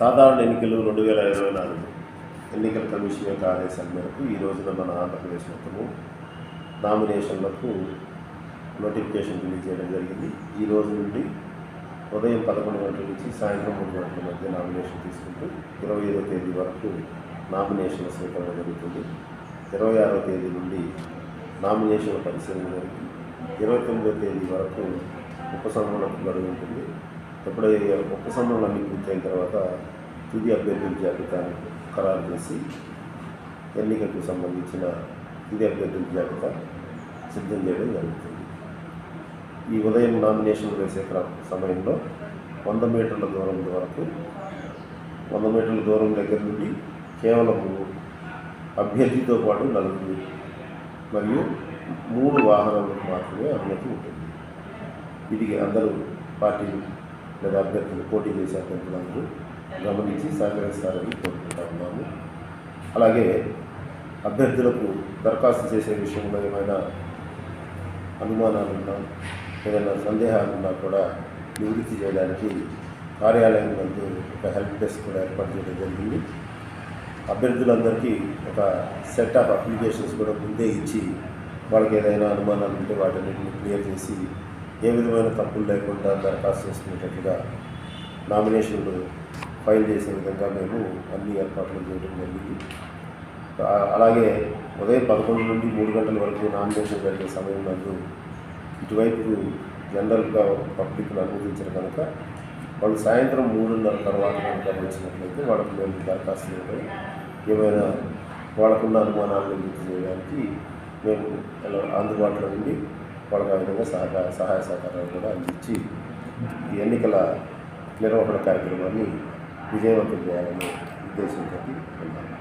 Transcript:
సాధారణ ఎన్నికలు 2024 ఎన్నికల కమిషన్ యొక్క ఆదేశాల మేరకు ఈ రోజున మన ఆంధ్రప్రదేశ్ మొత్తము నామినేషన్లకు నోటిఫికేషన్ రిలీజ్ చేయడం జరిగింది. ఈ రోజు నుండి ఉదయం 11 గంటల నుంచి సాయంత్రం 3 గంటల మధ్య నామినేషన్ తీసుకుంటూ 25వ తేదీ వరకు నామినేషన్ల స్వీకరణ జరుగుతుంది. 26వ తేదీ నుండి నామినేషన్ల పరిశీలన జరిగి 29వ తేదీ వరకు ఉపసంహరణకు గడువు ఉంటుంది. ఎప్పుడైతే ఉపసంహరణలు అన్ని పూర్తయిన తర్వాత తుది అభ్యర్థుల జాబితాను ఖరారు చేసి ఎన్నికలకు సంబంధించిన తుది అభ్యర్థుల జాబితా సిద్ధం చేయడం జరుగుతుంది. ఈ ఉదయం నామినేషన్ వేసే సమయంలో 100 మీటర్ల దూరం వరకు 100 మీటర్ల దూరం దగ్గర నుండి కేవలం అభ్యర్థితో పాటు 4 మరియు 3 వాహనాలకు మాత్రమే అనుమతి ఉంటుంది. ఇది అందరూ పార్టీలు లేదా అభ్యర్థులు పోటీ చేసే అభ్యర్థులందరూ గమనించి సహకరిస్తారని కోరుకుంటా ఉన్నాము. అలాగే అభ్యర్థులకు దరఖాస్తు చేసే విషయంలో ఏమైనా అనుమానాలున్నా ఏదైనా సందేహాలున్నా కూడా నివృత్తి చేయడానికి కార్యాలయం నందు ఒక హెల్ప్ డెస్క్ కూడా ఏర్పాటు చేయడం జరిగింది. అభ్యర్థులందరికీ ఒక సెట్ ఆఫ్ అప్లికేషన్స్ కూడా ముందే ఇచ్చి వాళ్ళకి ఏదైనా అనుమానాలు ఉంటే వాటిని క్లియర్ చేసి ఏ విధమైన తప్పులు లేకుండా దరఖాస్తు చేసుకునేటట్టుగా నామినేషన్లు ఫైల్ చేసే విధంగా మేము అన్ని ఏర్పాట్లు చేయడం జరిగింది. అలాగే ఉదయం 11 నుండి 3 గంటల వరకు నామినేషన్ జరిగే సమయం నందు ఇటువైపు జనరల్గా పబ్లిక్ను అనుమతించరు కనుక వాళ్ళు సాయంత్రం 3:30 తర్వాత కనుక వచ్చినట్లయితే వాళ్ళకు మేము దరఖాస్తు చేయడం ఏమైనా వాళ్ళకున్న అనుమానాలను నివృత్తి చేయడానికి మేము అందుబాటులో ఉండి వాళ్ళకి ఆ విధంగా సహాయ సహకారాలు కూడా అందించి ఈ ఎన్నికల నిర్వహణ కార్యక్రమాన్ని విజయవంతం చేయాలనే ఉద్దేశంతో ఉన్నాము.